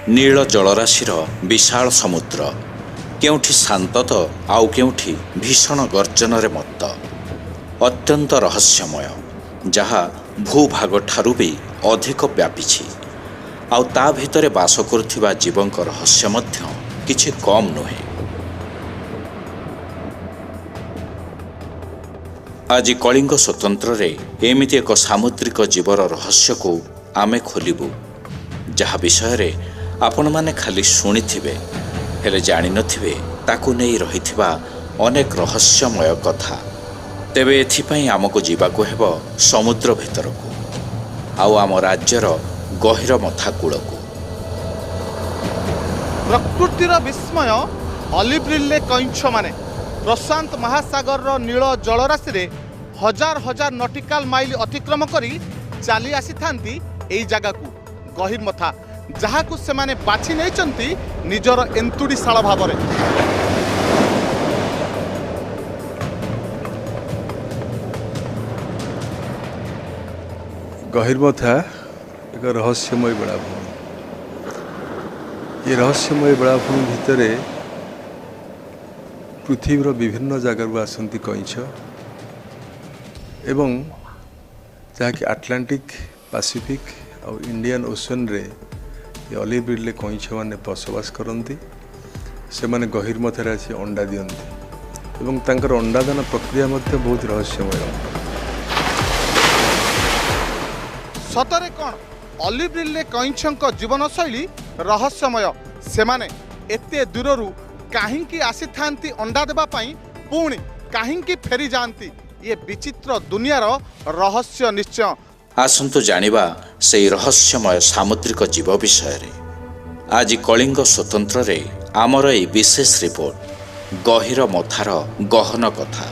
नील जलराशिर विशाल समुद्र केउठी शांत तो आउ केउठी भीषण गर्जन रे मत्त अत्यंत रहस्यमय जहा भूभाग ठारू भी अधिक व्यापीछि आउ ता भितरे बास करुथिबा जीवंक रहस्य मध्य किछि कम नुहे। आज कलिंग स्वतंत्र रे एमिति एक सामुद्रिक जीवर रहस्य को आमे खोलिबु जहा विषय रे आपण माने खाली शुणिथिबे हेले जानि नथिबे ताकू नै रहिथिबा अनेक रहस्यमय कथा। तेबे एथिपई आमको जीवाको हेबो समुद्र भितरको आउ आम राज्यर गहिर मथा कूलको। प्रकृतिर विस्मय ऑलिव रिडले कइंछ माने प्रशांत महासागर नील जलराशि रे हजार हजार नॉटिकल माइल अतिक्रम करी चली आसी थांती एई जगह को गहिर मथा जहाँ को से माने बाछि नैचंती निजर एंतुड़ीशाल भाव में। गहिर मथा एक रहस्यमय बेलाभूमि। ये रहस्यमय बेलाभूमि भितर पृथ्वीर विभिन्न जगार आसती कइंछ एवं जहाँकि आटलांटिक पैसिफिक और इंडियन ओशन रे ये ऑलिव रिडले कइंछ माने बसवास करती से माने गहिर मथार आसी अंडा दियंती एवं तांकर अंडा दान प्रक्रिया मध्य बहुत रहस्यमय। सतरे कौन ऑलिव रिडले कइंछक जीवन शैली रहस्यमय से माने एते दूररू काहींकी आसी थांती अंडा देबा पई पुणी काहींकी फेरी जाती ये विचित्र दुनियार रहस्य निश्चय। आसंतु जानिबा से रहस्यमय सामुद्रिक जीव विषय रे आज कलिंग स्वतंत्र रे आमर ए विशेष रिपोर्ट गहिर मथार गहन कथा।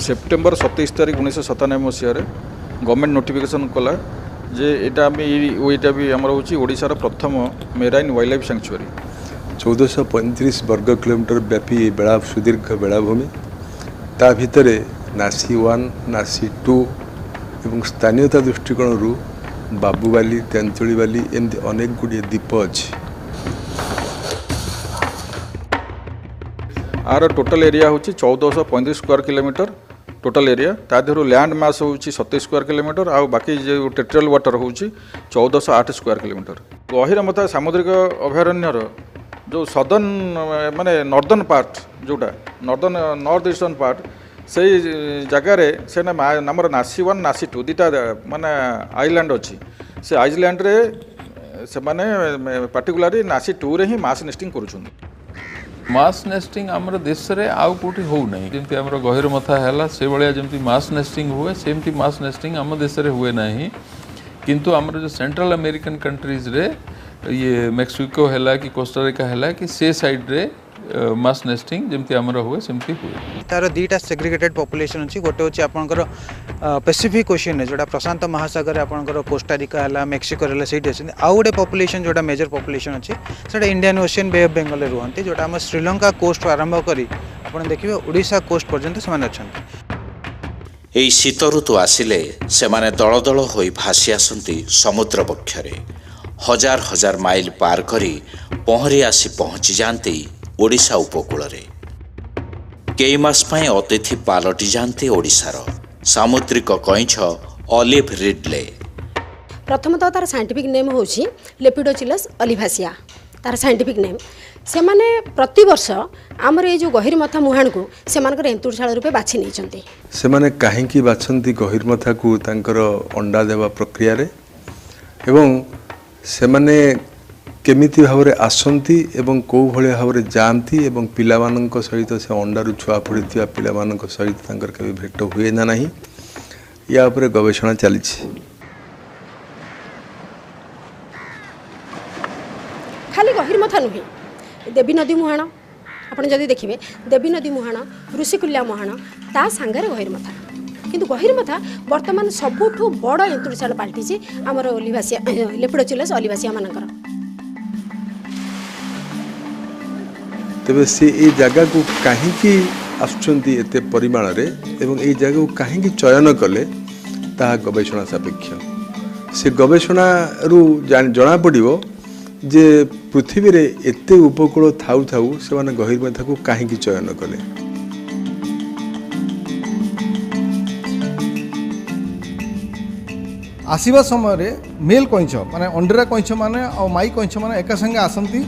सेप्टेम्बर 27 तारीख 1997 मसीह गवर्नमेंट नोटिफिकेशन कला जे एटा भी आमर हूँ ओडिशार प्रथम मेराइन वाइल्ड लाइफ सैंक्चुअरी। 1435 वर्ग किलोमीटर व्यापी बेला सुदीर्घ बेलाभूमि ता भितरे नासी 1 नासी 2 एवं स्थानीयता दृष्टिकोण बाबूवाली तेंतुलीवाली एमती अनेक गुड़िए द्वीप अच्छी। आर टोटल एरिया हूँ 1435 स्क्वायर किलोमीटर टोटल एरिया ता देहरु लैंड मास हूँ 27 स्क्वायर किलोमीटर आउ बाकी जो टेरिटोरियल वाटर हूँ 1408 स्क्वायर किलोमीटर। गहिर मथा सामुद्रिक अभयारण्यर जो सदर्न माने नॉर्दर्न पार्ट जोटा नॉर्थ ईस्टर्न पार्ट से जगार से नामर नासी 1 नासी 2 दुटा माने आइलैंड अच्छी से आइलैंड रे से माने पार्टिकुलरली नासी 2 रे ही मास नेस्टिंग करूछन। मास नेस्टिंग आमर देश रे आउ कोठी हो नहीं जेमती आमर गहिर मथा हैला से बळिया जेमती मास नेस्टिंग हुए सेमती मास नेस्टिंग आम देश रे हुए नहीं किंतु आमर जो सेंट्रल अमेरिकन कंट्रीज रे ये मेक्सिको हैला कि कोस्टारिका हैला कि से साइड रे मास नेस्टिंग जेमती आमर हुए सेमती हुए। तार दुईटा सेग्रीगेटेड पॉपुलेशन अच्छी गोटे हूँ आपंकर पैसिफिक ओशियन जोटा प्रशांत महासागर आपंकर कोस्टारिका है मेक्सिको है से आउ गोटे पॉपुलेशन जोटा मेजर पॉपुलेशन अच्छी से Indian Ocean Bay of Bengal रुहति जोटा आम श्रीलंका कोस्ट आरंभ करी आप देखिए ओडिशा कोस्ट पर्यंत से शीत ऋतु आसिले सेमाने दल दल होई भासी आसंती समुद्र बक्षरे हजार हजार माइल पार करी पहरी आसी पहुंची जाती ओडिशा उपकूल रे कई मास पई अतिथि पालटी जाती ओडिशार सामुद्रिक कइंछ ऑलिव रिडले। प्रथमतः तार साइंटिफिक नेम हूँ लेपिडोचिलस ऑलिवासिया तार साइंटिफिक नेम से माने प्रति वर्ष आमर ये जो गहिर मथा मुहाण को सेमानकर एंतुड़शाल रूपे बाछि नैचंती। से माने काहेकि बाछंती गहिर मथा को तांकर अंडा देवा प्रक्रिया रे एवं से माने केमिति भाव में आसती एवं कौ भाया भाव में जाती एवं पिलामानंक सहित से अंडारू छुआ पड़ता पिलामानंक सहित तांकर केबे भेट हुए ना नहीं या उपरे गवेषणा चली। खाली गहिर मथा नुहे देवी नदी मुहाण आप जदि देखिए देवी नदी मुहाण ऋषिकुल्या मुहाण ता सांगरे गहिर मथा କିନ୍ତୁ ଗହିରମଥା ବର୍ତ୍ତମାନ ସବୁଠୁ ବଡ଼ ଏନ୍ତୁଡ଼ିଶାଳ ପାଲଟିଛି ଆମର ଅଲିଭାସିଆ ଲେପିଡୋଚିଲସ୍ ଅଲିଭାସିଆ ମାନଙ୍କର। ତେବେ ସେ ଏଇ ଜାଗାକୁ କାହିଁକି ଆସୁଛନ୍ତି ଏତେ ପରିମାଣରେ ଏବଂ ଏଇ ଜାଗାକୁ କାହିଁକି ଚୟନ କଲେ ତାହା ଗବେଷଣା ସାପେକ୍ଷ। ସେ ଗବେଷଣାରୁ ଜଣାପଡ଼ିବ ଯେ ପୃଥିବୀରେ ଏତେ ଉପକୂଳ ଥାଉ ଥାଉ ସେମାନେ ଗହିରମଥାକୁ କାହିଁକି ଚୟନ କଲେ। आसवा समय मेल कईंछ माने अंडेरा कईंछ माने और माई कईंछ माने एका संगे आसती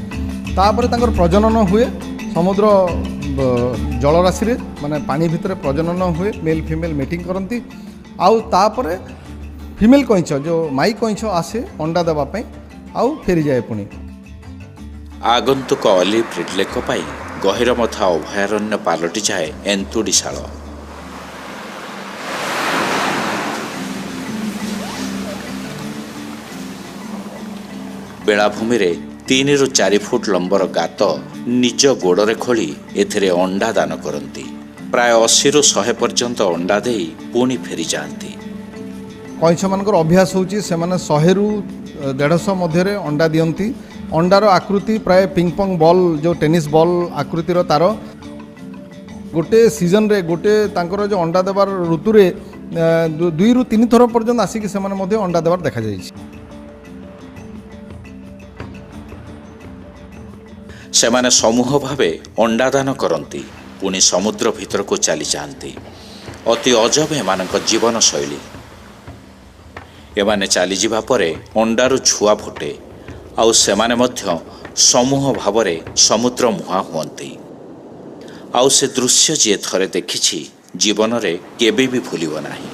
तापर तांकर प्रजनन हुए समुद्र जलराशि रे माने पानी भितर प्रजनन हुए मेल फीमेल मीटिंग करती आउ तापरे फीमेल कईंछ जो माई कईंछ आसे अंडा देवा पई आउ फेरी जाए पुणी। आगंतुक ऑलिव रिडलेक पाई गहिरमथा अभयारण्य पालटि जाए एन्तुड़ीशाल। बेलाभूमि 3 ରୁ 4 फुट लंबर गात निज गोड़े खोली एथिरे अंडा दान करती। प्राय 80 ରୁ 100 पर्यंत अंडा दे पुणी फेरी जाती। कईंछ मानकर अभ्यास होची से माने 100 ରୁ 150 मध्य अंडा दियंती। अंडार आकृति प्राय पिंग पंग बॉल जो टेनिस बॉल आकृतिर तार गोटे सीजन रे गोटे तांकर जो अंडा देवार ऋतु रे 2 ରୁ 3 थर पर्यंत आसिक से माने मध्य अंडा देवार देखा जाइछि। सेमाने समूह भावे अंडा दान करती पुणी समुद्र भीतर को चली जाती। अति अजब एमानक जीवन शैली। एमाने चली जिबा परे अंडारू छुआ फुटे आउ सेमाने मध्य समूह भावरे समुद्र मुहां हुअंती। आउ से दृश्य जी थरे देखिछि जीवन रे केबे भी भूलिब नाही।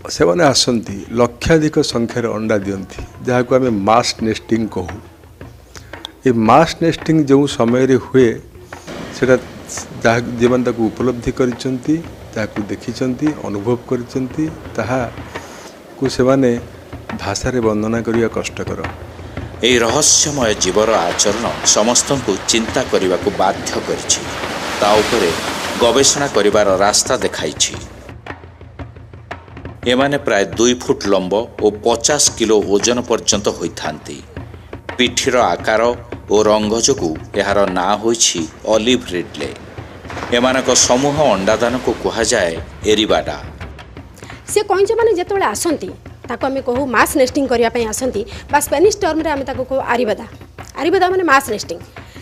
ସେମାନେ ଆସନ୍ତି ଲକ୍ଷାଧିକ ସଂଖ୍ୟାରେ ଅଣ୍ଡା ଦିଅନ୍ତି ଯାହାକୁ ଆମେ ମାସ୍ ନେଷ୍ଟିଂ କହୁ। ଏ ମାସ୍ ନେଷ୍ଟିଂ ଯେଉଁ ସମୟରେ ହୁଏ ସେଟା ଯେଉଁମାନେ ତାକୁ ଉପଲବ୍ଧି କରିଛନ୍ତି ତାହାକୁ ଦେଖିଛନ୍ତି ଅନୁଭବ କରିଛନ୍ତି ତାହାକୁ ସେମାନେ ଭାଷାରେ ବର୍ଣ୍ଣନା କରିବା କଷ୍ଟକର। ଏହି ରହସ୍ୟମୟ ଜୀବର ଆଚରଣ ସମସ୍ତଙ୍କୁ ଚିନ୍ତା କରିବାକୁ ବାଧ୍ୟ କରିଛି। ତା ଉପରେ ଗବେଷଣା କରିବାର ରାସ୍ତା ଦେଖାଇଛି। एमाने प्राय 2 फुट लंब और 50 किलो ओजन पर्यंत होइथांती। पिठीर आकार और रंग जोगु यार ना होइछि ऑलिव रिडले। एमानक समूह अंडादान को कहा जाए एरिबाडा। से कईंछ माने जेतबेले आसंती ताको आमे कहू मास नेस्टिंग करिया पई आसंती बा स्पेनिश टर्म रे आमे ताको कहू आरिबादा। आरिबादा माने मास नेस्टिंग।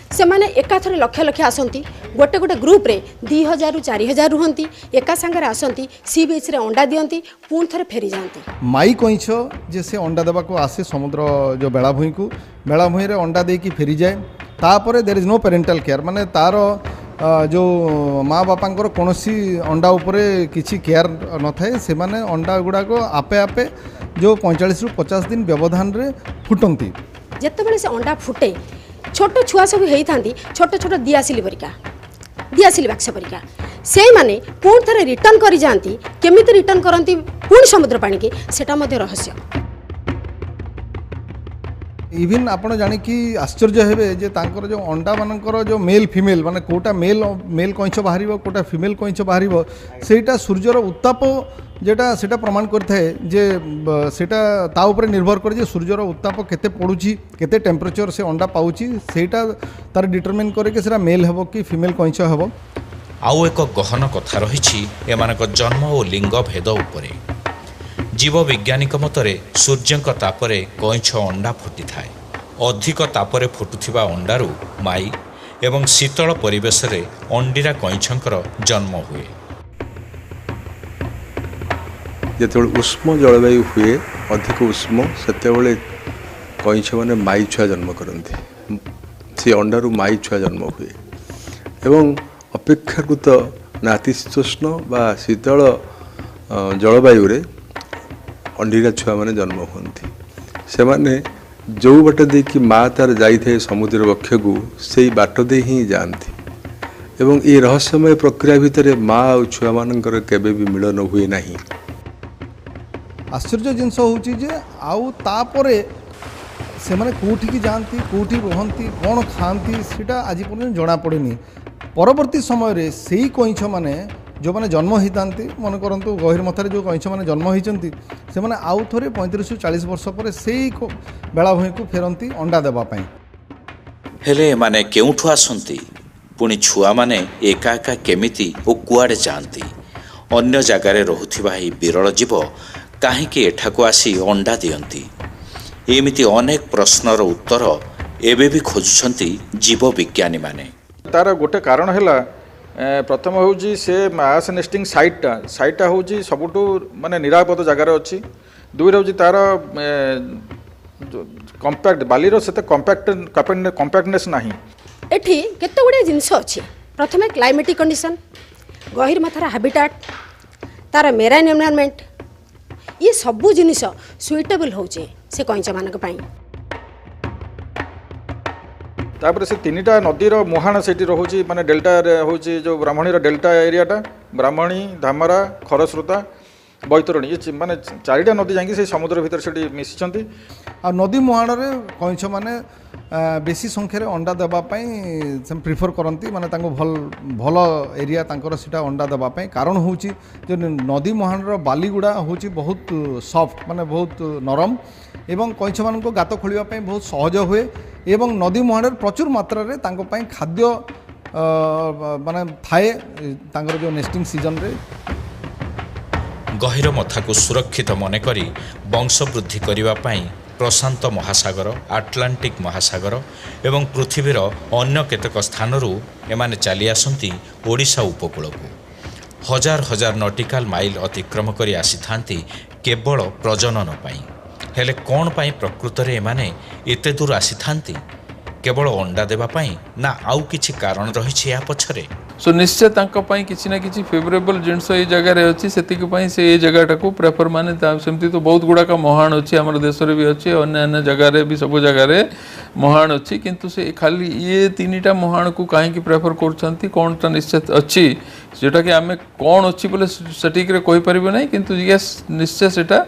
से माने एकाथरे लक्ष लक्ष आसंती गोटे गोटे ग्रुप रे 2000 ରୁ 4000 रुहंती एका संगे आसंती सी बीच रे अंडा दियंती पुणी थरे फेरी जाती। माई कईंछ जे से अंडा देवा को आसे समुद्र जो बेलाभूमि को बेलाभूमि रे अंडा देकी फेरी जाए तापर there is no parental care माने तार जो माँ बापांकर कौनसी अंडा उपरे किसी केयर न थाए से माने अंडा गुड़ा को आपे आपे जो 45 ରୁ 50 दिन व्यवधान रे फुटंती। जेतेबेले से अंडा फुटे छोट छुआ सब होती छोट छोट दियासिली बाक्स परिका से माने पुणी थे रिटर्न कर जाती केमिति रिटर्न करती पुणी समुद्र पानी की सेटा मध्य रहस्य। इवन आपड़ जानिकी आश्चर्य हेबे जे तांकर जो अंडा मानकर जो मेल फीमेल माने कोटा मेल कईंछ बाहर कोटा फीमेल कईंछ बाहर सेटा सूर्यर उत्ताप जेटा सेटा प्रमाण करता है जे सेटा ता ऊपर निर्भर करे जे सूर्यर उत्ताप केते पड़ुची केते टेम्परेचर से अंडा पाउची सेटा तार डिटरमिन करे कि सेटा मेल हेबो कि फीमेल कईंछ हेबो। आउ एक गहन कथा रही एमानक जन्म और लिंग भेद उपरे। जीव वैज्ञानिक मतरे सूर्यंक तापरे कईंछ अंडा फुटी थाए। अधिक तापरे फुटुथिबा अंडारू माई एवं शीतल परिवेश रे अंडीरा कईंछंकर जन्म हुए। ଯେତେବେଳେ ଉଷ୍ମ ଜଳବାୟୁ ହୁଏ ଅଧିକ ଉଷ୍ମ ସେତେବେଳେ କଇଁଛ ମାନେ ମାଇ ଛୁଆ ଜନ୍ମ କରନ୍ତି। ସେ ଅଣ୍ଡାରୁ ମାଇ ଛୁଆ ଜନ୍ମ ହୁଏ ଏବଂ ଅପେକ୍ଷାକୃତ ନାତିଶୀତୋଷ୍ଣ ବା ଶୀତଳ ଜଳବାୟୁରେ ଅଣ୍ଡିରା ଛୁଆମାନେ ଜନ୍ମ ହୁଅନ୍ତି। ସେମାନେ ଯେଉଁ ବାଟ ଦେଇକି ମା ତାର ଯାଇଥାଏ ସମୁଦ୍ର ବକ୍ଷକୁ ସେଇ ବାଟ ଦେଇ ହିଁ ଯାଆନ୍ତି ଏବଂ ଏ ରହସ୍ୟମୟ ପ୍ରକ୍ରିୟା ଭିତରେ ମା ଆଉ ଛୁଆମାନଙ୍କର କେବେ ବି ମିଳନ ହୁଏ ନାହିଁ। आश्चर्य जिनस हूँ जे आउ तापरे ସେମାନେ କେଉଁଠିକି ଯାଆନ୍ତି କେଉଁଠି ରୁହନ୍ତି କ'ଣ ଖାଆନ୍ତି ସେଇଟା ଆଜି ପର୍ଯ୍ୟନ୍ତ ଜଣାପଡ଼େନି। ପରବର୍ତ୍ତୀ ସମୟରେ ସେଇ କଇଁଛମାନେ ଯେଉଁମାନେ ଜନ୍ମ ହୋଇଥାନ୍ତି, ମନେ କରନ୍ତୁ ଗହୀରମଥାରେ ଯେଉଁ କଇଁଛମାନେ ଜନ୍ମ ହୋଇଛନ୍ତି ସେମାନେ ଆଉ ଥରେ 35ରୁ 40 ବର୍ଷ ପରେ ସେଇ ବେଳାଭୂମିକୁ ଫେରନ୍ତି ଅଣ୍ଡା ଦେବା ପାଇଁ। ହେଲେ ଏମାନେ କେଉଁଠୁ ଆସନ୍ତି? ପୁଣି ଛୁଆମାନେ ଏକା ଏକା କେମିତି ଓ କୁଆଡ଼େ ଯାଆନ୍ତି? ଅନ୍ୟ ଜାଗାରେ ରହୁଥିବା ଏହି ବିରଳ ଜୀବ କାହିଁକି ଏଠାକୁ ଆସି ଅଣ୍ଡା ଦିଅନ୍ତି? ଏମିତି ଅନେକ ପ୍ରଶ୍ନର ଉତ୍ତର ଏବେ ବି ଖୋଜୁଛନ୍ତି ଜୀବବିଜ୍ଞାନୀମାନେ। ତାର ଗୋଟେ କାରଣ ହେଲା ପ୍ରଥମ ହେଉଛି ସେ ମାସ୍ ନେଷ୍ଟିଂ ସାଇଟ୍ଟା ହେଉଛି ସବୁଠୁ ମାନେ ନିରାପଦ ଜାଗାରେ ଅଛି। ଦୁଇରେ ହେଉଛି ତାର କମ୍ପାକ୍ଟ ବାଲିର ସେତେ କମ୍ପାକ୍ଟନେସ୍ ନାହିଁ। ଏଠି କେତେ ଗୁଡ଼ିଏ ଜିନିଷ ଅଛି। ପ୍ରଥମେ କ୍ଲାଇମେଟିକ୍ କଣ୍ଡିସନ୍, ଗହୀରମଥାର ହାବିଟାଟ୍, ତାର ମେରାଇନ୍ ଏନଭାୟରନମେଣ୍ଟ, ये सबू जिनिस सुइटेबल होचे से कइंचा मानक पई। तापर से तीनटा नदीर मुहाण से रोचे माने डेल्टा होची जो ब्राह्मणीर डेल्टा एरियाटा ब्राह्मणी धामरा खरस्रोता बैतरणी ये माने चारिटा नदी जाकि से समुद्र भीतर से मिशिछंती। आ नदी मुहाण रे कइंछ माने बेसी संख्यार अंडा देवाई से प्रिफर करती माने भल एरिया तांकर सीटा अंडा देवाई। कारण हूँ जो नदी मुहाणर बालीगुड़ा हूँ बहुत सॉफ्ट माने बहुत नरम एवं कइंछ मान गात खोलिया बहुत सहज हुए एवं नदी मुहाण प्रचुर मात्रा रे खाद्य माने थाए तांकर जो नेस्टिंग सीजन रे। गहिरमथा को सुरक्षित मनकरी वंशवृद्धि करने प्रशांत महासागर आटलांटिक महासागर एवं पृथ्वीर अन्य केतक स्थानरू एमाने चली आसंती ओडिशा उपकूल को हजार हजार नॉटिकल माइल अतिक्रम करी आसी केवल प्रजनन पाई। हेले कौन पाई प्रकृत रे एमाने एते दूर आसी केवल अंडा देवा पाई ना आउ किछि कारण रहिछि या पछरे? सो निश्चय तांका पाई किछि ना किछि फेवरेबल जिनस ए जगह रे अछि सेतिक पाई से ए जगह को प्रेफर माने सेमती तो बहुत गुडा का महान अछि हमर देश रे भी अछि अन्य अन्य जगह रे भी सब जगह रे महान अछि किंतु से खाली ये तीनटा महान को काहे की प्रेफर करछंती कोनटा निश्चय अछि जेटा कि हमें कोन अछि बोले सटीक रे कहि परिबे नै किंतु यस निश्चय सेटा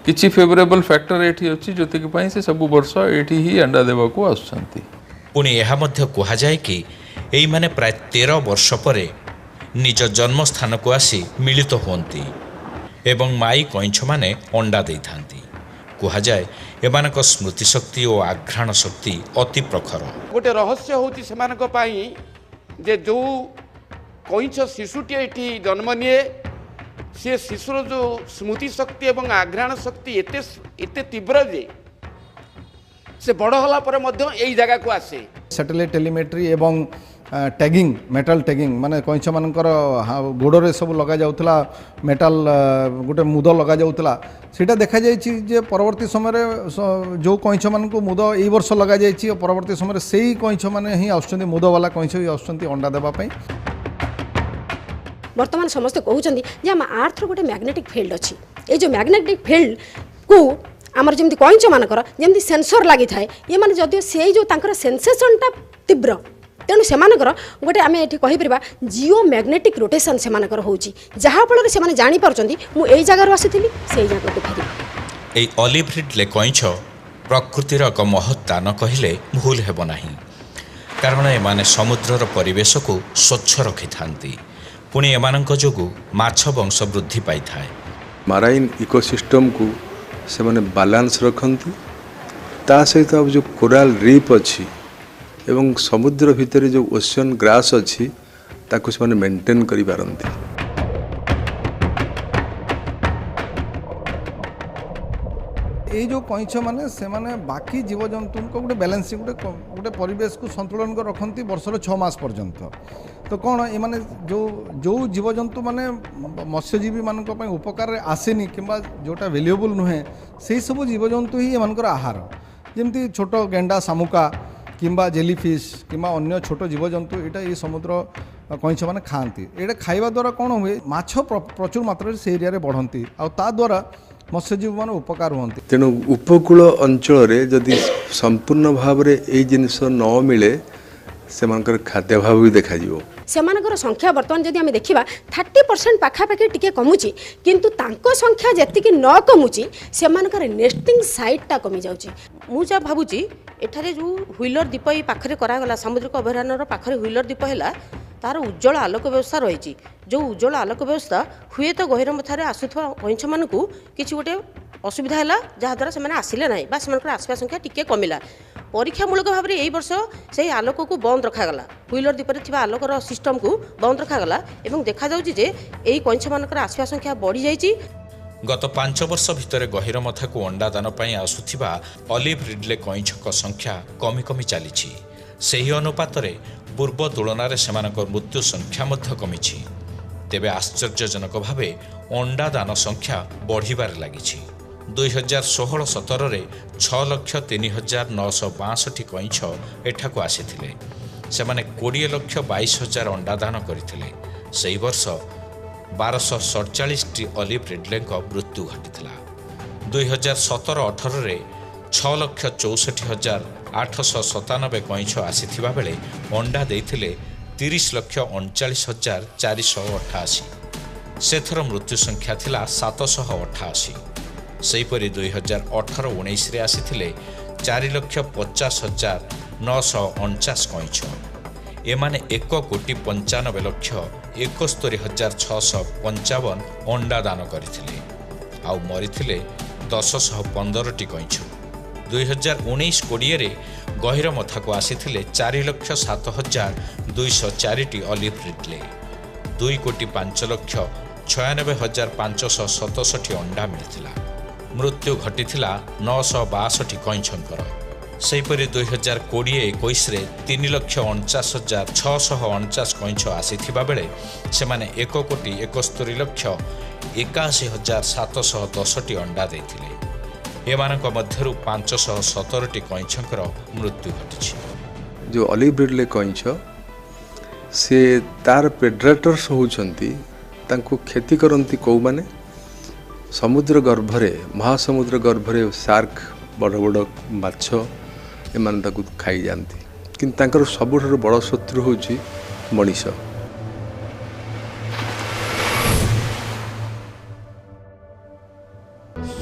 किछि फेवरेबल फैक्टर एठी अछि जोतिक पाई से सब वर्ष एठी ही अंडा देबा को आछंती। पुणी यह मध्य कहा जाए कि एई माने प्राय 13 वर्ष परे निज जन्म स्थान को आसी मिलित होती एवं माई कइंछ माने अंडा देई थांती। कहा जाए एमानक स्मृति शक्ति और आघ्राण शक्ति अति प्रखर। गोटे रहस्य होती सेमानक पाई जे जो कइंछ शिशुटी एठी जन्म निये से शिशुर जो स्मृति शक्ति एवं आघ्राण शक्ति एते तीव्र जे से बड़ होला पर मध्य एई जगह को आसे। सैटेलाइट टेलीमेट्री एवं टैगिंग मेटल टैगिंग माने कइंछ मानकर गोड़े सब लगा जाउतला मेटल गोटे मुद लगा जाउतला सेटा देखा जायछि जे परवर्ती समय जो कइंछ मान को मुद एई वर्ष लगा जायछि और परवर्ती समय सेई कइंछ माने ही आउछन्ती मुद वाला कइंछ ही आउछन्ती अंडा देबा पई। वर्तमान समस्त कहउछन्ती जे हम अर्थ रो गोटे मैग्नेटिक फील्ड अछि ए जो मैग्नेटिक फील्ड को आमर जमी कइंछ मानकर जमी सेंसर लगी थाए ये माने जदियो से जो तांकर सेंसेशनटा तीव्र तेणु सेमानकर गोटे आम ये कहीपर जिओ मैग्नेटिक रोटेशन सेमानकर होची जहाँफल से जानी पारछन्ती मु एई जगह आसीथिली से जगह को फेरी। एई ऑलिव रिडले कइंछ प्रकृतिर एक महत् दान कहिले भूल हेब नाही कारण एमाने समुद्रर परिवेश को स्वच्छ रखि थांती पुणी एमानक जोगु माछ वंश वृद्धि पाई थाए। माराइन इकोसिस्टम को से माने बैलेंस रखती ता सहित अब जो कोराल रीफ अच्छी एवं समुद्र भितर जो ओशन ग्रास अच्छी ताकू से माने मेंटेन करि पारंती। ये जो कइंछ माने से माने बाकी जीवजंतु को गोटे बैलेंसिंग गोटे परिवेश को संतुलन कर रखती वर्षर 6 मास पर्यंत। तो कौन ये माने जो जो जीवजंतु माने मत्स्यजीवी मानक पई उपकार रे आसेनी किंबा जोटा वैल्यूएबल नुहे से सब जीवजंतु ही एमानकर आहार जेमती छोट गेंडा शामुका किंबा जेलीफिश किंबा अन्य छोट जीवजंतु यहाँ ये समुद्र कइंछ माने खाती ये खाइबा द्वारा कौन हुए माछ प्रचुर मात्रा से एरिया बढ़ती आ द्वारा मत्स्यजीवी मान उपकार हुंती। तेणु उपकूल अंचल जदि संपूर्ण भाव में यही जिनस न मिले ସେମାନଙ୍କର ଖାଦ୍ୟାଭାବ ବି ଦେଖାଯିବ। ସେମାନଙ୍କର ସଂଖ୍ୟା ବର୍ତ୍ତମାନ ଯଦି ଆମେ ଦେଖିବା 30% ପାଖାପାଖି ଟିକେ କମୁଛି, କିନ୍ତୁ ତାଙ୍କ ସଂଖ୍ୟା ଯେତିକି ନ କମୁଛି ସେମାନଙ୍କର ନେଷ୍ଟିଂ ସାଇଟ୍ଟା କମି ଯାଉଛି। ମୁଁ ଯାହା ଭାବୁଛି ଏଠାରେ ଯେଉଁ ହ୍ୱିଲର ଦ୍ୱୀପ ଏଇ ପାଖରେ କରାଗଲା, ସାମୁଦ୍ରିକ ଅଭୟାରଣ୍ୟର ପାଖରେ ହ୍ୱିଲର ଦ୍ୱୀପ ହେଲା, ତାର ଉଜ୍ଜଳ ଆଲୋକ ବ୍ୟବସ୍ଥା ରହିଛି। ଯେଉଁ ଉଜ୍ଜଳ ଆଲୋକ ବ୍ୟବସ୍ଥା ହୁଏତ ଗହିରମଥାରେ ଆସୁଥିବା କଇଁଛମାନଙ୍କୁ କିଛି ଗୋଟେ ଅସୁବିଧା ହେଲା, ଯାହାଦ୍ୱାରା ସେମାନେ ଆସିଲେ ନାହିଁ ବା ସେମାନଙ୍କର ଆସିବା ସଂଖ୍ୟା ଟିକେ କମିଲା। ପରୀକ୍ଷାମୂଳକ ଭାବରେ ଏହି ବର୍ଷ ସେହି ଆଲୋକକୁ ବନ୍ଦ ରଖାଗଲା, ହ୍ୱିଲର ଦ୍ୱୀପରେ ଥିବା ଆଲୋକର ସିଷ୍ଟମକୁ ବନ୍ଦ ରଖାଗଲା ଏବଂ ଦେଖାଯାଉଛି ଯେ ଏହି କଇଁଛମାନଙ୍କର ଆସିବା ସଂଖ୍ୟା ବଢ଼ିଯାଇଛି। ଗତ 5 ବର୍ଷ ଭିତରେ ଗହିରମଥାକୁ ଅଣ୍ଡାଦାନ ପାଇଁ ଆସୁଥିବା ଅଲିଭ୍ ରିଡ୍ଲେ କଇଁଛଙ୍କ ସଂଖ୍ୟା କମି କମି ଚାଲିଛି। ସେହି ଅନୁପାତରେ ପୂର୍ବ ତୁଳନାରେ ସେମାନଙ୍କ ମୃତ୍ୟୁ ସଂଖ୍ୟା ମଧ୍ୟ କମିଛି। ତେବେ ଆଶ୍ଚର୍ଯ୍ୟଜନକ ଭାବେ ଅଣ୍ଡାଦାନ ସଂଖ୍ୟା ବଢ଼ିବାରେ ଲାଗିଛି। 2016-17ରେ 6,03,962 କଇଁଛ ଏଠାକୁ ଆସିଥିଲେ। ସେମାନେ 20,22,000 ଅଣ୍ଡାଦାନ କରିଥିଲେ। ସେହି ବର୍ଷ 1247ଟି ଅଲିଭ୍ ରିଡ୍ଲେଙ୍କ ମୃତ୍ୟୁ ଘଟିଥିଲା। 2017-18ରେ 6,64,897 କଇଁଛ ଆସିଥିବା ବେଳେ ଅଣ୍ଡା ଦେଇଥିଲେ 30,39,488। ସେଥର ମୃତ୍ୟୁ ସଂଖ୍ୟା ଥିଲା 788। ସେହିପରି 2018-19ରେ ଆସିଥିଲେ 4,50,949 କଇଁଛ। ଏମାନେ 1,95,71,655 ଅଣ୍ଡା ଦାନ କରିଥିଲେ ଆଉ ମରିଥିଲେ 1015ଟି କଇଁଛ। 2019-20ରେ ଗହିରମଥାକୁ ଆସିଥିଲେ 4,07,204ଟି ଅଲିଭ୍ ରିଡ୍ଲେ। 2,05,96,567ଟି ଅଣ୍ଡା ମିଳିଥିଲା। ମୃତ୍ୟୁ ଘଟିଥିଲା 962ଟି କଇଁଛଙ୍କର। ସେହିପରି 2020-21ରେ 3,49,649 କଇଁଛ ଆସିଥିବା ବେଳେ ସେମାନେ 1,71,81,710ଟି ଅଣ୍ଡା ଦେଇଥିଲେ। ଏମାନଙ୍କ ମଧ୍ୟରୁ 517ଟି କଇଁଛଙ୍କର ମୃତ୍ୟୁ ଘଟିଛି। ଯେଉଁ ଅଲିଭ୍ ରିଡ୍ଲେ କଇଁଛ ସେ ତାର ପ୍ରେଡେଟର୍ସ ହେଉଛନ୍ତି, ତାଙ୍କୁ କ୍ଷତି କରନ୍ତି କେଉଁମାନେ? ସମୁଦ୍ର ଗର୍ଭରେ, ମହାସମୁଦ୍ର ଗର୍ଭରେ ସାର୍କ, ବଡ଼ ବଡ଼ ମାଛ ଏମାନେ ତାକୁ ଖାଇଯାଆନ୍ତି। କିନ୍ତୁ ତାଙ୍କର ସବୁଠାରୁ ବଡ଼ ଶତ୍ରୁ ହେଉଛି ମଣିଷ।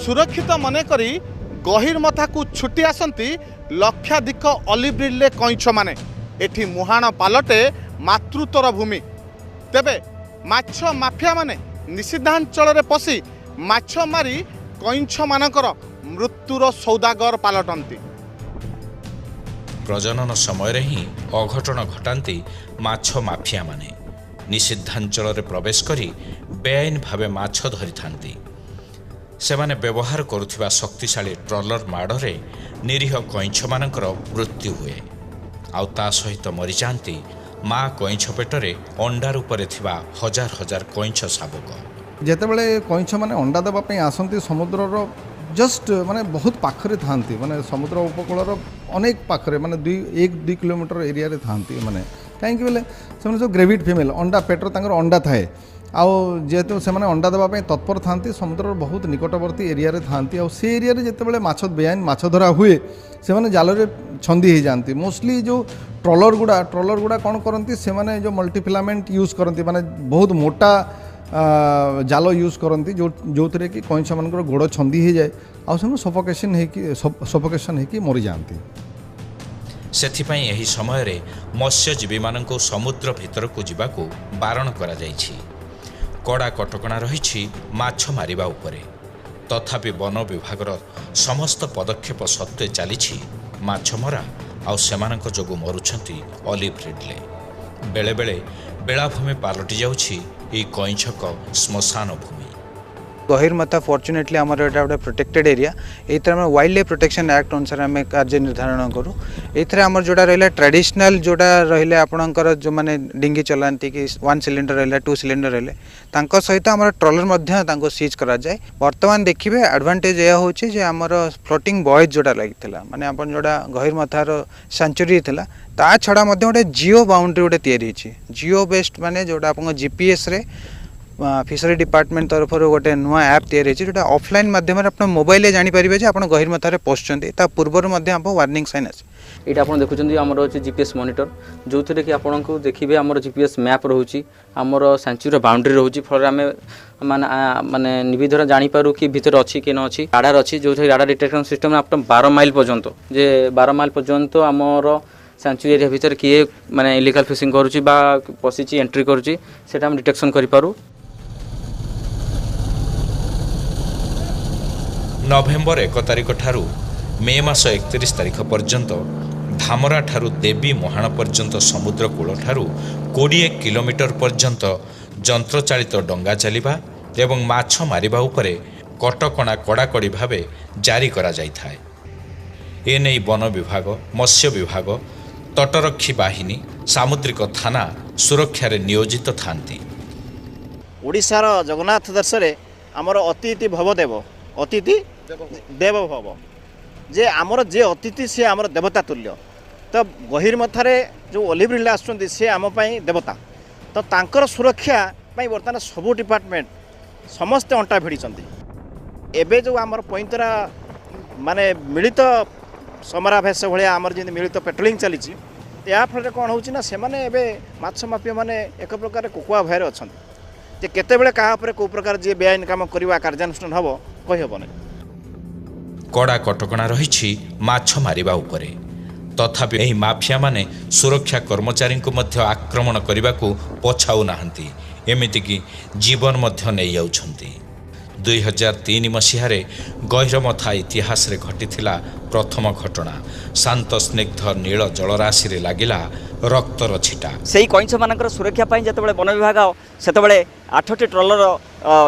ସୁରକ୍ଷିତ ମନେକରି ଗହିରମଥାକୁ ଛୁଟି ଆସନ୍ତି ଲକ୍ଷାଧିକ ଅଲିଭ୍ ରିଡ୍ଲେ କଇଁଛମାନେ। ଏଠି ମୁହାଣ ପାଲଟେ ମାତୃତ୍ୱର ଭୂମି। ତେବେ ମାଛ ମାଫିଆମାନେ ନିଷିଦ୍ଧାଞ୍ଚଳରେ ପଶି ମାଛ ମାରି କଇଁଛମାନଙ୍କର ମୃତ୍ୟୁର ସୌଦାଗର ପାଲଟନ୍ତି। ପ୍ରଜନନ ସମୟରେ ହିଁ ଅଘଟଣ ଘଟାନ୍ତି ମାଛ ମାଫିଆମାନେ। ନିଷିଦ୍ଧାଞ୍ଚଳରେ ପ୍ରବେଶ କରି ବେଆଇନ ଭାବେ ମାଛ ଧରିଥାନ୍ତି। ସେମାନେ ବ୍ୟବହାର କରୁଥିବା ଶକ୍ତିଶାଳୀ ଟ୍ରଲର ମାଡ଼ରେ ନିରୀହ କଇଁଛମାନଙ୍କର ମୃତ୍ୟୁ ହୁଏ ଆଉ ତା ସହିତ ମରିଯାଆନ୍ତି ମା କଇଁଛ ପେଟରେ ଅଣ୍ଡା ରୂପରେ ଥିବା ହଜାର ହଜାର କଇଁଛ ଶାବକ। ଯେତେବେଳେ କଇଁଛମାନେ ଅଣ୍ଡା ଦେବା ପାଇଁ ଆସନ୍ତି ସମୁଦ୍ରର ଜଷ୍ଟ ମାନେ ବହୁତ ପାଖରେ ଥାଆନ୍ତି, ମାନେ ସମୁଦ୍ର ଉପକୂଳର ଅନେକ ପାଖରେ, ମାନେ 1-2 କିଲୋମିଟର ଏରିଆରେ ଥାଆନ୍ତି ଏମାନେ। କାହିଁକି ବେଲେ ସେମାନେ ସବୁ ଗ୍ରେଭିଡ୍ ଫିମେଲ୍, ଅଣ୍ଡା ପେଟରେ ତାଙ୍କର ଅଣ୍ଡା ଥାଏ। ଆଉ ଯେହେତୁ ସେମାନେ ଅଣ୍ଡା ଦେବା ପାଇଁ ତତ୍ପର ଥାଆନ୍ତି, ସମୁଦ୍ରର ବହୁତ ନିକଟବର୍ତ୍ତୀ ଏରିଆରେ ଥାଆନ୍ତି। ଆଉ ସେ ଏରିଆରେ ଯେତେବେଳେ ବେଆଇନ ମାଛ ଧରା ହୁଏ, ସେମାନେ ଜାଲରେ ଛନ୍ଦି ହେଇଯାଆନ୍ତି। ମୋଷ୍ଟଲି ଯେଉଁ ଟ୍ରଲର ଗୁଡ଼ା କ'ଣ କରନ୍ତି, ସେମାନେ ଯେଉଁ ମଲ୍ଟିଫିଲାମେଣ୍ଟ ୟୁଜ୍ କରନ୍ତି, ମାନେ ବହୁତ ମୋଟା ଜାଲ ୟୁଜ୍ କରନ୍ତି, ଯେଉଁଥିରେ କି କଇଁଛମାନଙ୍କର ଗୋଡ଼ ଛନ୍ଦି ହେଇଯାଏ ଆଉ ସେମାନେ ସଫୋକେସନ୍ ହେଇକି ମରିଯାଆନ୍ତି। ସେଥିପାଇଁ ଏହି ସମୟରେ ମତ୍ସ୍ୟଜୀବୀମାନଙ୍କୁ ସମୁଦ୍ର ଭିତରକୁ ଯିବାକୁ ବାରଣ କରାଯାଇଛି। କଡ଼ା କଟକଣା ରହିଛି ମାଛ ମାରିବା ଉପରେ। ତଥାପି ବନ ବିଭାଗର ସମସ୍ତ ପଦକ୍ଷେପ ସତ୍ତ୍ୱେ ଚାଲିଛି ମାଛ ମରା ଆଉ ସେମାନଙ୍କ ଯୋଗୁଁ ମରୁଛନ୍ତି ଅଲିଭ୍ ରିଡ୍ଲେ। ବେଳେବେଳେ ବେଳାଭୂମି ପାଲଟି ଯାଉଛି ଏହି କଇଁଛଙ୍କ ଶ୍ମଶାନ ଭୂମି। ଗହିରମଥା ଫର୍ଚୁନେଟଲି ଆମର ଏଇଟା ଗୋଟେ ପ୍ରୋଟେକ୍ଟେଡ୍ ଏରିଆ। ଏଇଥିରେ ଆମେ ୱାଇଲ୍ଡ ଲାଇଫ୍ ପ୍ରୋଟେକ୍ସନ୍ ଆକ୍ଟ ଅନୁସାରେ ଆମେ କାର୍ଯ୍ୟ ନିର୍ଦ୍ଧାରଣ କରୁ। ଏଇଥିରେ ଆମର ଯେଉଁଟା ରହିଲା ଟ୍ରାଡ଼ିସନାଲ୍, ଯେଉଁଟା ରହିଲେ ଆପଣଙ୍କର ଯେଉଁମାନେ ଡିଙ୍ଗି ଚଲାନ୍ତି କି 1 ସିଲିଣ୍ଡର ରହିଲା, 2 ସିଲିଣ୍ଡର ରହିଲେ, ତାଙ୍କ ସହିତ ଆମର ଟ୍ରଲର ମଧ୍ୟ ତାଙ୍କୁ ସିଜ୍ କରାଯାଏ। ବର୍ତ୍ତମାନ ଦେଖିବେ ଆଡ଼ଭାଣ୍ଟେଜ୍ ଏହା ହେଉଛି ଯେ ଆମର ଫ୍ଲୋଟିଂ ବଏଜ୍ ଯେଉଁଟା ଲାଗିଥିଲା, ମାନେ ଆପଣ ଯେଉଁଟା ଗହିରମଥାର ସାଞ୍ଚୁରୀ ଥିଲା, ତା ଛଡ଼ା ମଧ୍ୟ ଗୋଟେ ଜିଓ ବାଉଣ୍ଡ୍ରି ଗୋଟେ ତିଆରି ହେଇଛି। ଜିଓ ବେସ୍ଡ, ମାନେ ଯେଉଁଟା ଆପଣଙ୍କ GPSରେ फिशरी डिपार्टमेंट तरफ गोटे नुआ ऐप तैयारी जो ऑफलाइन माध्यम आप मोबाइल जानीपारे जे आप गहिरमथार पशुंट पूर्वर आप वार्निंग साइन अच्छे ये आप देखुं आमर अच्छे जीपीएस मॉनिटर जो थे कि आपको देखिए आमर जीपीएस मैप रोचे आमर सेंचुरी बाउंड्री रोचे फल आम माने निविधर जानीपारू कि भितर अच्छी कि न अच्छी राडार अच्छी जो राडार डिटेक्शन सिस्टम आप 12 माइल पर्यंत जे 12 माइल पर्यंत आमर सेंचुरी एरिया भितर किए माने इलिगल फिशिंग करुच्ची पशिची एंट्री करुच्ची सेटा हम डिटेक्शन करिपारू। नवेम्बर 1 तारिख ठारू मे मास 31 तारिख पर्यंत धामरा ठारू देवी मोहाण पर्यंत समुद्र कूल ठारू 20 किलोमीटर पर्यंत यंत्रचालित डंगा चलिबा एवं माछ मारिबा उपरे कटकणा कड़ाकड़ी भावे जारी करा जाइथाय। एने वन विभाग मत्स्य विभाग तटरक्षी बाहिनी सामुद्रिक थाना सुरक्षा रे नियोजित थांती। ओडिशार जगन्नाथ दर्शन आमर अतिथि भवदेव अतिथि देव भव जे आमर जे अतिथि सी आमर देवता तुल्य तो गहिरमथारे जो ओलिव रिले आसुचंती से आम पई देवता तो तांकर सुरक्षा पई वर्तमान सबु डिपार्टमेंट समस्ते अंटा भिड़िचंती। एबे जो आमर पैंतरा माने मिलित समराभ्यास भाया आमर जे मिलित पेट्रोलिंग चली या फल कौन हो माछ माफिया मैंने एक प्रकार कुकुआ भयर अच्छा जे केतेबेले क्या कौ प्रकार जी बेआईन काम करवा कार्यानुष्ठान हम कहीहबन। कड़ा कटकणा रही माछ मारिबा उपरे तथापि एही माफिया माने सुरक्षा कर्मचारी को मध्य आक्रमण करने को पछाऊ नाहंती एमितिकी जीवन मध्य नहीं जाउछंती। 2003 मसीहारे गहिरमथा इतिहास रे घटिथिला प्रथम घटना शांत स्निग्ध नील जलराशि रे लागिला रक्तर छिटा सेही कइंछ मानकर सुरक्षा पई जतबेले वन विभाग सेतबेले 8टी ट्रलर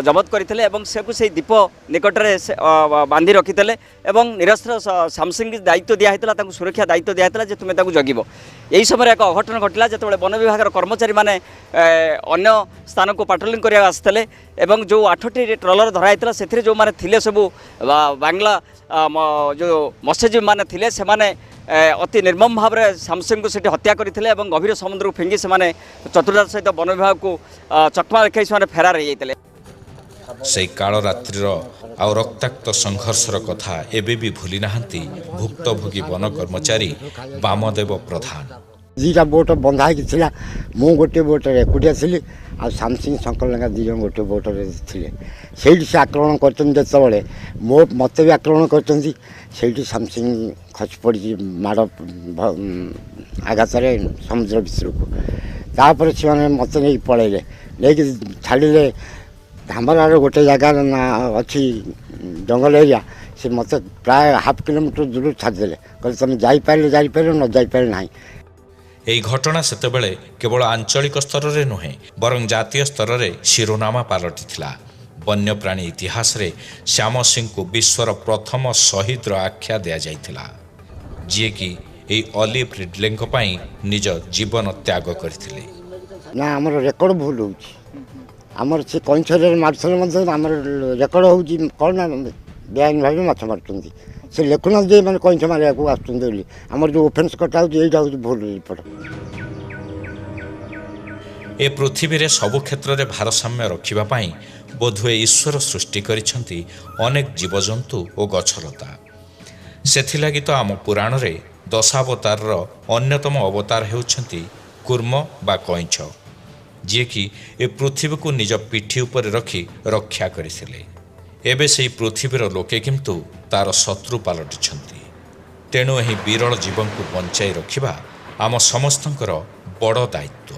जबत करथिले एवं सेकु सेही दीप निकटरे बांधी रखिथिले एवं निरस्त्र सामसिंग दायित्व दिया हेतला ताकु सुरक्षा दायित्व दिया हेतला जे तुमे ताकु जगिबो। एही समय एक अघटन घटिला जतबेले वन विभाग कर्मचारी माने अन्य स्थान को पेट्रोलिंग करिया आस्थिले एवं जो 8टी ट्रलर धरा हेतला सेथिरे जो माने थिले सबु बांग्ला जो मत्स्यजीवी माने थिले से माने अति निर्मम भाव में सामसिंग को सेठी हत्या करथिले एवं गभीर समुद्र को फेंगी से माने चतुर्थ सहित वन विभाग को चकमा देखाई से फेरार हो जाते। से काल रात्रिर आ रक्ताक्त संघर्षर कथा एबे भी भूली नाहंती भुक्तभोगी वन कर्मचारी वामदेव प्रधान। दुईटा बोट बंधा होता मु गोटे बोट एकुटिया थी आ सामसिंग शंकर लेखा दुई जन गोटे बोट थे से आक्रमण करते मो मत भी आक्रमण कर सामसिंग खसी पड़ी माड़ आघात समुद्र भितर को तापर से मत नहीं पलैले नहीं छाड़े धामरार गोटे जगार ना अच्छी जंगल एरिया से मत प्राय हाफ किलोमीटर दूर छाड़दे कहते तुम जापारे न जापारे ना। এই ঘটনা সেতবেলে কেবল আঞ্চলিক স্তরের নুহে বরং জাতীয় স্তরের শিরোনামা পালটিଥିଲା। বন্যপ্রাণী ইতিহাসরে শ্যাম সিংଙ୍କୁ ବିଶ୍ୱର ପ୍ରଥମ ଶହୀଦର ଆଖ୍ୟା ଦିଆଯାଇଥିଲା ଯିଏକି ଏହି ଅଲିଭ ରିଡଲେଙ୍କ ପାଇଁ ନିଜ ଜୀବନ ତ୍ୟାଗ କରିଥିଲେ। ନା ଆମର ରେକର୍ଡ ଭୁଲ ହେଉଛି ଆମର ସେ କଇଁଛରେ ମାରୁଥିଲେ ମଧ୍ୟ ଆମର ରେକର୍ଡ ହେଉଛି କ'ଣ ନା ବେଆଇନ ଭାବେ ମାଛ ମାରୁଛନ୍ତି से लिखुना जे मैंने कहीं मारे आमर जो ओफेन्स कटा हो भूल रिपोर्ट। ए पृथ्वी रे सबु क्षेत्र रे भारसाम्य रखिबा पाई बोधुए ईश्वर सृष्टि करिसंती अनेक जीवजंतु और गछलता सेथिलागि तो आम पुराण रे दशावतार अन्यतम अवतार हेउछंती कूर्म बा कइंछ जे कि ए पृथ्वी को निज पिठी ऊपर रखी रक्षा करिसिले। एबे से पृथ्वीर लोके किंतु तार शत्रु पलटिछंती तेणु एही विरल जीवन को बंचाई रखिबा आम समस्तंकर बड़ दायित्व।